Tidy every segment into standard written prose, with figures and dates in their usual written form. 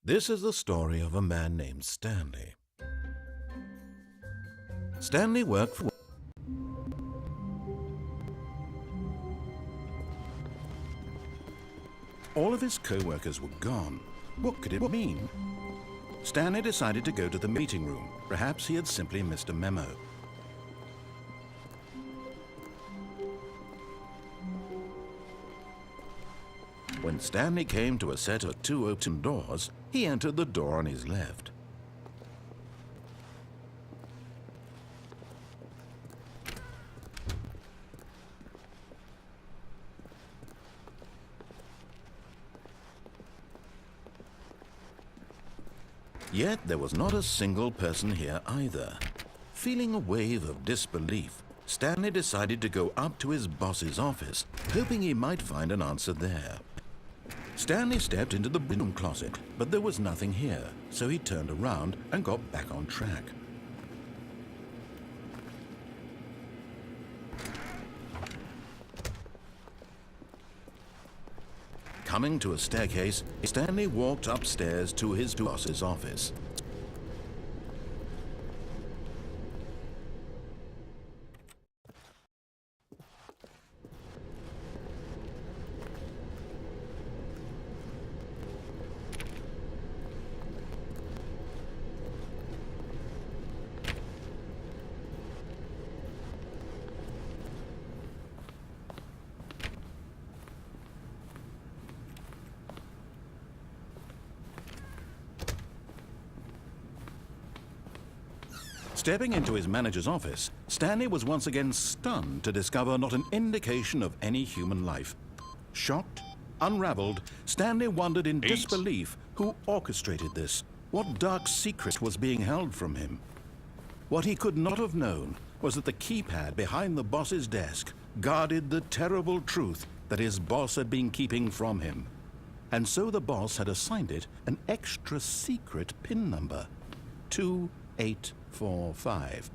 This is the story of a man named Stanley. Stanley worked for... All of his co-workers were gone. What could it mean? Stanley decided to go to the meeting room. Perhaps he had simply missed a memo. When Stanley came to a set of two open doors, he entered the door on his left. Yet there was not a single person here either. Feeling a wave of disbelief, Stanley decided to go up to his boss's office, hoping he might find an answer there. Stanley stepped into the broom closet, but there was nothing here, so he turned around and got back on track. Coming to a staircase, Stanley walked upstairs to his boss's office. Stepping into his manager's office, Stanley was once again stunned to discover not an indication of any human life. Shocked, unraveled, Stanley wondered in disbelief who orchestrated this. What dark secret was being held from him? What he could not have known was that the keypad behind the boss's desk guarded the terrible truth that his boss had been keeping from him. And so the boss had assigned it an extra secret PIN number, 2845.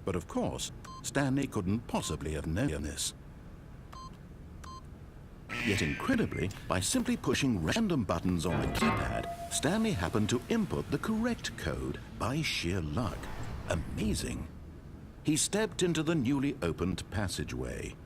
But of course, Stanley couldn't possibly have known this. Yet incredibly, by simply pushing random buttons on the keypad, Stanley happened to input the correct code by sheer luck. Amazing. He stepped into the newly opened passageway.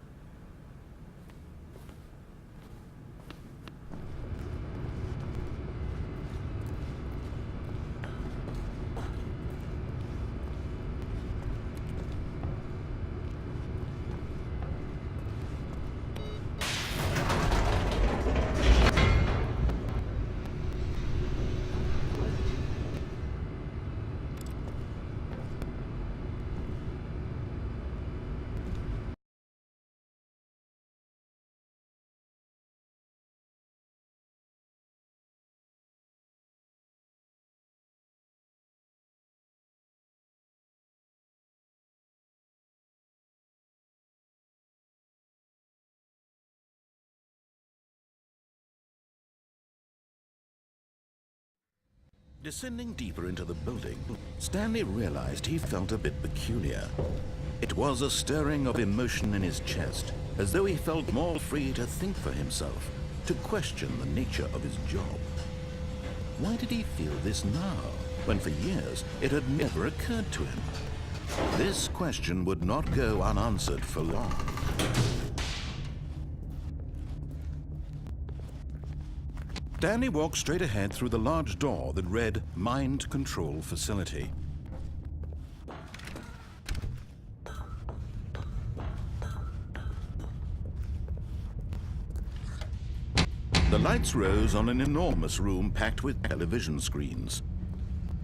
Descending deeper into the building, Stanley realized he felt a bit peculiar. It was a stirring of emotion in his chest, as though he felt more free to think for himself, to question the nature of his job. Why did he feel this now, when for years it had never occurred to him? This question would not go unanswered for long. Stanley walked straight ahead through the large door that read Mind Control Facility. The lights rose on an enormous room packed with television screens.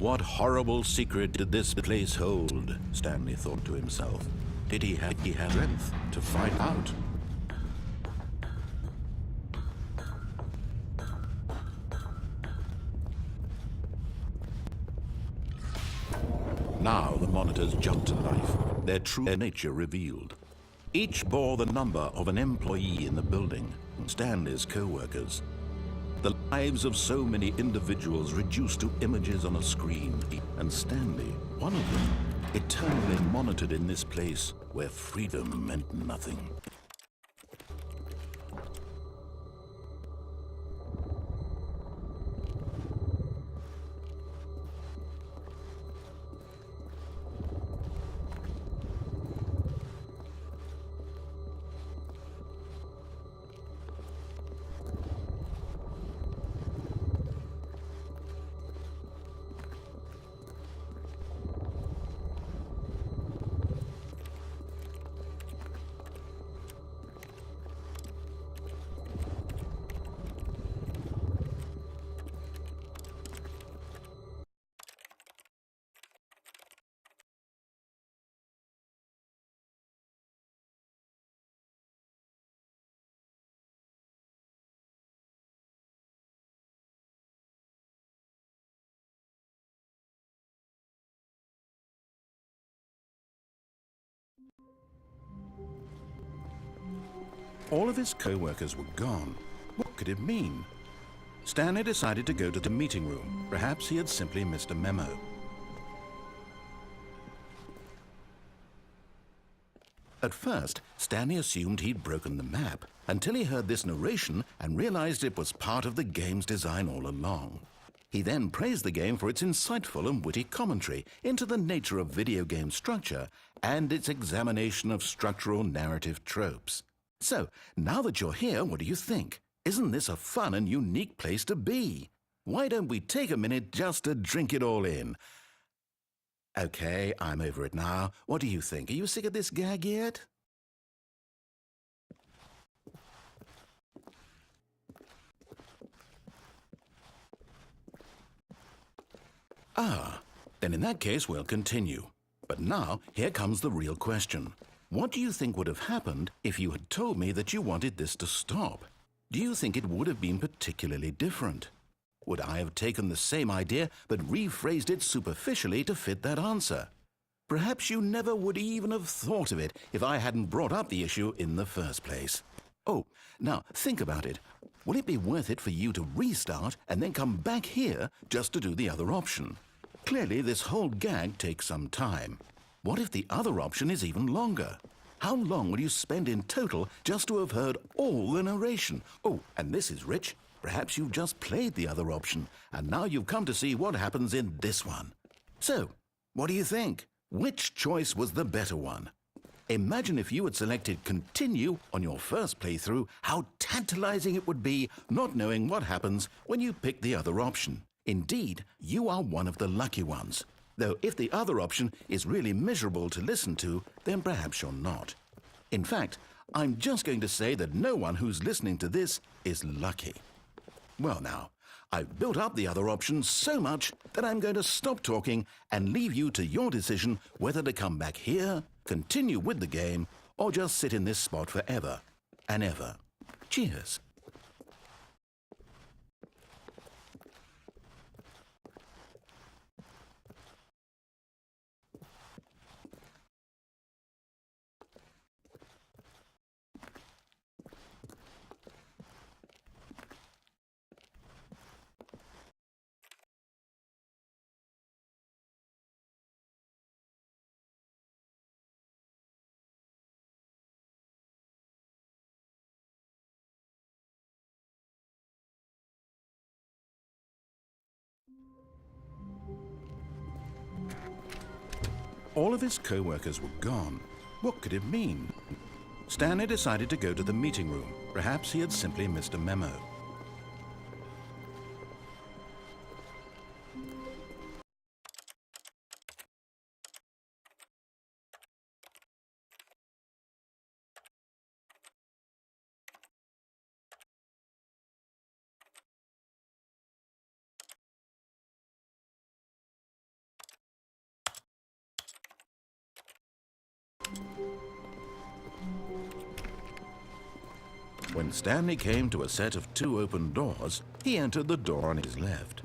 What horrible secret did this place hold? Stanley thought to himself. Did he have strength to find out? Now the monitors jumped to life, their true nature revealed. Each bore the number of an employee in the building, Stanley's co-workers. The lives of so many individuals reduced to images on a screen, and Stanley, one of them, eternally monitored in this place where freedom meant nothing. All of his co-workers were gone. What could it mean? Stanley decided to go to the meeting room. Perhaps he had simply missed a memo. At first, Stanley assumed he'd broken the map until he heard this narration and realized it was part of the game's design all along. He then praised the game for its insightful and witty commentary into the nature of video game structure and its examination of structural narrative tropes. So, now that you're here, what do you think? Isn't this a fun and unique place to be? Why don't we take a minute just to drink it all in? Okay, I'm over it now. What do you think? Are you sick of this gag yet? Ah, then in that case we'll continue. But now, here comes the real question. What do you think would have happened if you had told me that you wanted this to stop? Do you think it would have been particularly different? Would I have taken the same idea but rephrased it superficially to fit that answer? Perhaps you never would even have thought of it if I hadn't brought up the issue in the first place. Oh, now think about it. Will it be worth it for you to restart and then come back here just to do the other option? Clearly, this whole gag takes some time. What if the other option is even longer? How long will you spend in total just to have heard all the narration? Oh, and this is rich. Perhaps you've just played the other option, and now you've come to see what happens in this one. So, what do you think? Which choice was the better one? Imagine if you had selected Continue on your first playthrough, how tantalizing it would be not knowing what happens when you pick the other option. Indeed, you are one of the lucky ones. Though if the other option is really miserable to listen to, then perhaps you're not. In fact, I'm just going to say that no one who's listening to this is lucky. Well now, I've built up the other options so much that I'm going to stop talking and leave you to your decision whether to come back here, continue with the game, or just sit in this spot forever and ever. Cheers. All of his co-workers were gone. What could it mean? Stanley decided to go to the meeting room. Perhaps he had simply missed a memo. When Stanley came to a set of 2 open doors, he entered the door on his left.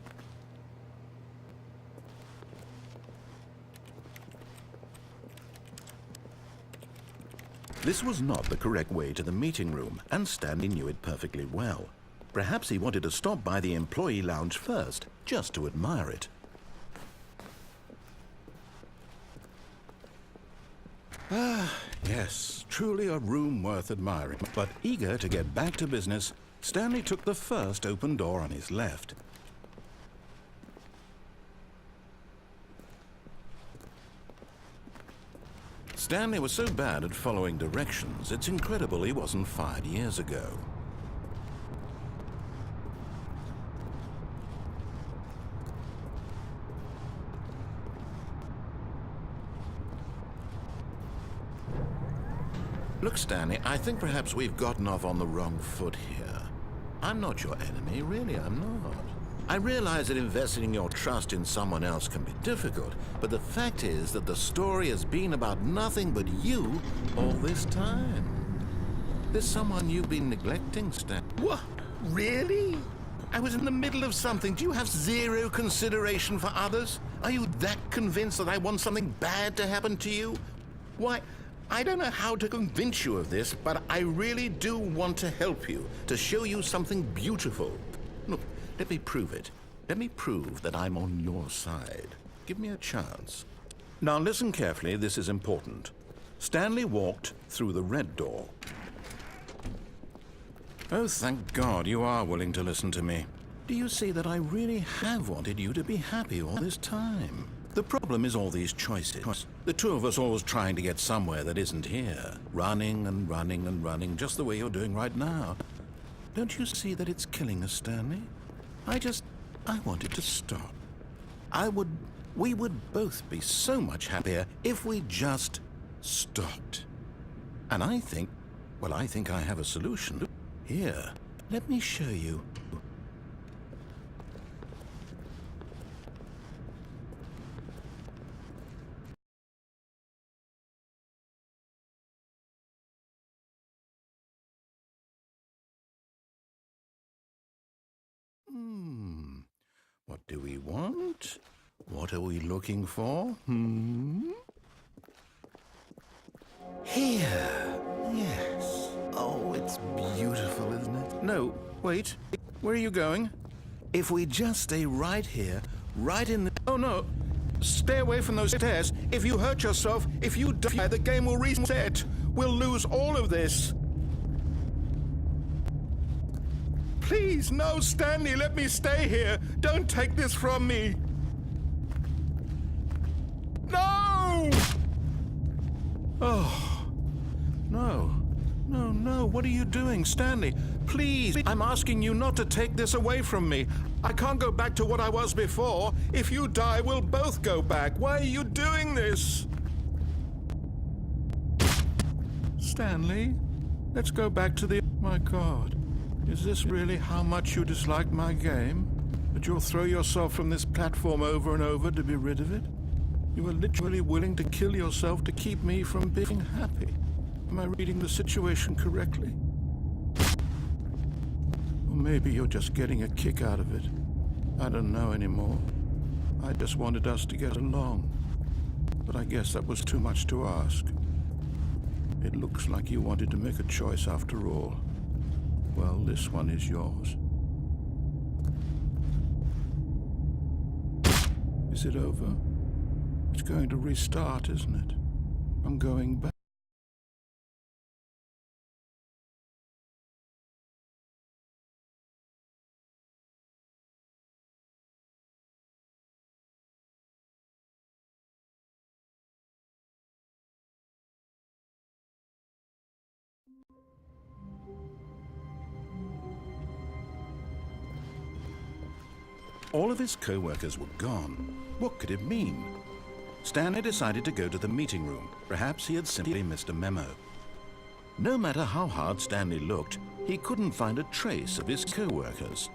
This was not the correct way to the meeting room, and Stanley knew it perfectly well. Perhaps he wanted to stop by the employee lounge first, just to admire it. Ah, yes, truly a room worth admiring. But eager to get back to business, Stanley took the first open door on his left. Stanley was so bad at following directions, it's incredible he wasn't fired years ago. Look, Stanley, I think perhaps we've gotten off on the wrong foot here. I'm not your enemy, really, I'm not. I realize that investing your trust in someone else can be difficult, but the fact is that the story has been about nothing but you all this time. There's someone you've been neglecting, Stan. What? Really? I was in the middle of something. Do you have zero consideration for others? Are you that convinced that I want something bad to happen to you? Why, I don't know how to convince you of this, but I really do want to help you, to show you something beautiful. Look, let me prove it. Let me prove that I'm on your side. Give me a chance. Now listen carefully, this is important. Stanley walked through the red door. Oh, thank God you are willing to listen to me. Do you see that I really have wanted you to be happy all this time? The problem is all these choices. The two of us always trying to get somewhere that isn't here. Running and running and running, just the way you're doing right now. Don't you see that it's killing us, Stanley? I wanted to stop. We would both be so much happier if we just stopped. And I think I have a solution. Here, let me show you. What do we want? What are we looking for? Here. Yes. Oh, it's beautiful, isn't it? No, wait. Where are you going? If we just stay right here, right in the... Oh, no. Stay away from those stairs. If you hurt yourself, if you die, the game will reset. We'll lose all of this. Please, no, Stanley, let me stay here. Don't take this from me. No! Oh, no. No, no, what are you doing, Stanley? Please, I'm asking you not to take this away from me. I can't go back to what I was before. If you die, we'll both go back. Why are you doing this? Stanley, let's go back to the... My God. Is this really how much you dislike my game? That you'll throw yourself from this platform over and over to be rid of it? You were literally willing to kill yourself to keep me from being happy. Am I reading the situation correctly? Or maybe you're just getting a kick out of it. I don't know anymore. I just wanted us to get along. But I guess that was too much to ask. It looks like you wanted to make a choice after all. Well, this one is yours. Is it over? It's going to restart, isn't it? I'm going back. All of his co-workers were gone. What could it mean? Stanley decided to go to the meeting room. Perhaps he had simply missed a memo. No matter how hard Stanley looked, he couldn't find a trace of his co-workers.